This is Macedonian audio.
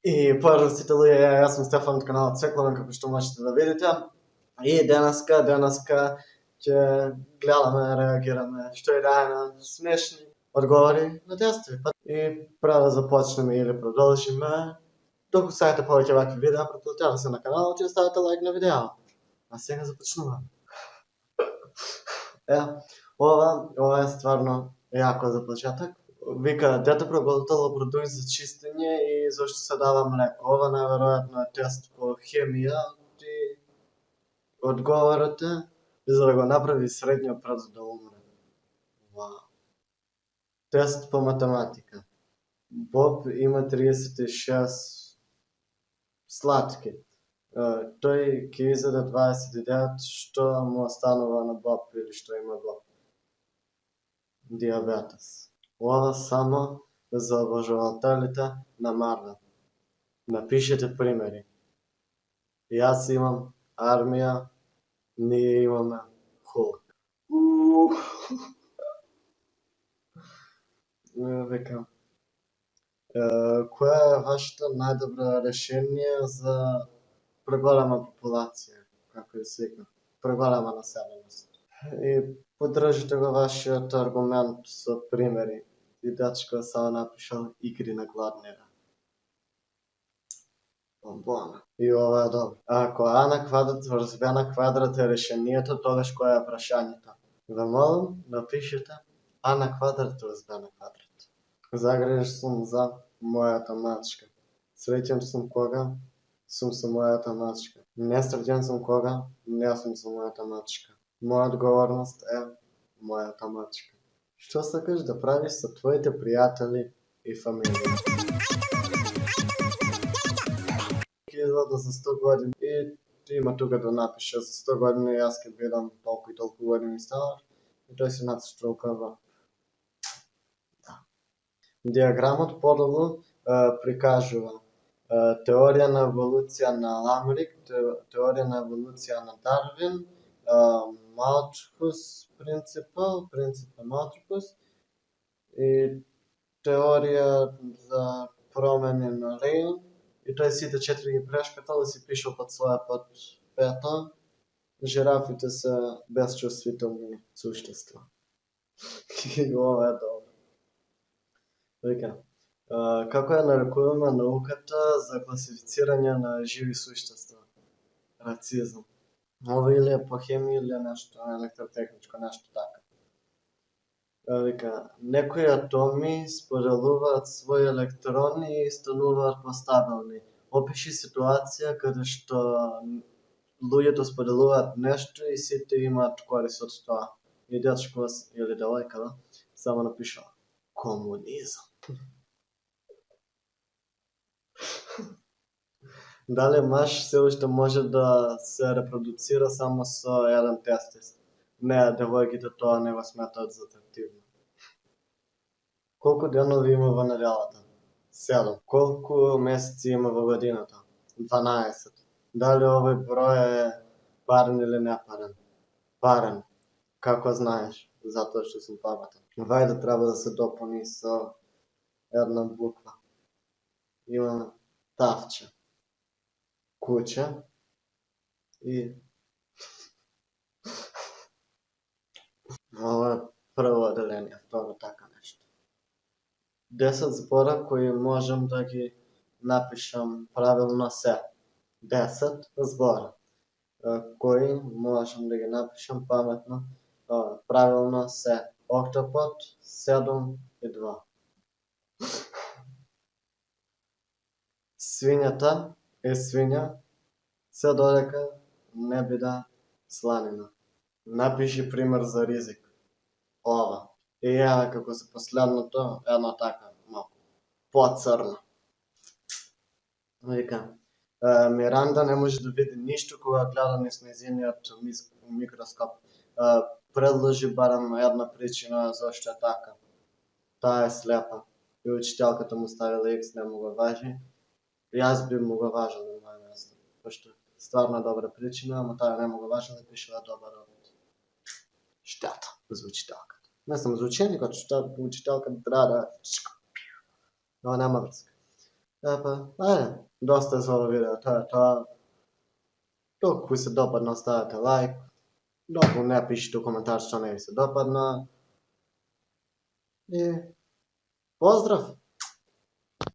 И пожалуйста, я съм Стефан от канала Цекловен, како што можете да видите. И денеска ќе гледаме, реагираме, што и да е на смешни одговори на тестови. И пред да започнеме или продолжиме, докато сакате повеќе вакви видеа, претплатете се на каналот и оставете лайк на видео. А сега започнуваме. Ова е стварно јако за почеток. Вика, дете проголтало продукт за чистење и зашто се дава млеко. Ова најверојатно е тест по хемија и одговорот е за да го направи средњо пред да умре. Тест по математика. Боб има 36 сладки. Тој ќе изеде 29, што му останува на Боб или што има Боб? Диабетес. Ова само за обожавателите на Марвел. Напишете примери. Јас имам армија, ние имаме Hulk. Викам. Која е вашето најдобро решение за преголема популација, како ја свикна, преголема населеност? И поддржите го вашиот аргумент со примери. И дечко само напишал игри на гладнира. Бомбона. И ова е добро. Ако А на квадрат врз Б на квадрат е решението, тогаш кој е прашањето? Ве молам, напишете А на квадрат врз Б на квадрат. Загрижен сум за мојата мачка. Среќен сум кога сум со мојата мачка. Несреќен сум кога не сум со мојата мачка. Моја одговорност е мојата мачка. Што сакаш да правиш со твоите пријатели и фамилија? Ќе изгледа за 100 години и има тука да напише за 100 години јас ќе бидам толку и толку години стар и тој се нацртува. Диаграмот подолу прикажува теорија на еволуција на Ламрик, теорија на еволуција на Дарвин, Малтхус принципал, принцип на Малтхус и теорија за промени на Рейн. И тој сите 4 ги прешкатал и си пишал под своја под пето. Жирафите се безчувствителни суштества. И ова е добро. Вика, како ја нарекуваме науката за класифицирање на живи суштества? Рацизм. Ова или е по хемија или е нешто електротехничко, нешто така. Вика, некои атоми споделуваат своји електрони и стануваат постабилни. Опиши ситуација каде што луѓето споделуваат нешто и сите имаат корист од тоа. И дечко или девојка само напишала комунизам. Дали маж се уште може да се репродуцира само со еден тестис? Не, девојките тоа не го сметаат за атрактивно. Колку денови има во неделата? 7. Колку месеци има во годината? 12. Дали овој број е парен или непарен? Парен. Како знаеш? Затоа што сум паметен. Вајде треба да се допълни со една буква. Има тавче, куќа и ова е прво оделение, второ така нешто. 10 збора кои можам да ги напишам правилно се. 10 збора кои можам да ги напишам паметно правилно се. Октопод 7 и 2. Свињата е свиња се додека не биде сланина. Напиши пример за ризик. Ова. И ја како за последното едно така малку поцрно. Вика, Миранда не може да види ништо кога гледа низ нејзиниот микроскоп. Предложи барем една причина зашто е така. Таа е слепа. И учителката му ставила X, не му го важи. Јас би му го важил на моје место. Пошто стварно добра причина, ама таа не му го важила и пишала добар работ. Штета за учителката. Не сам за ученикот, што учителката треба да... Но нема врска. Dosta je za ovo video, to je to. Dok vi se dopadne, stavite like. Dok vam ne pišite u komentar što ne vi se dopadne. I pozdrav!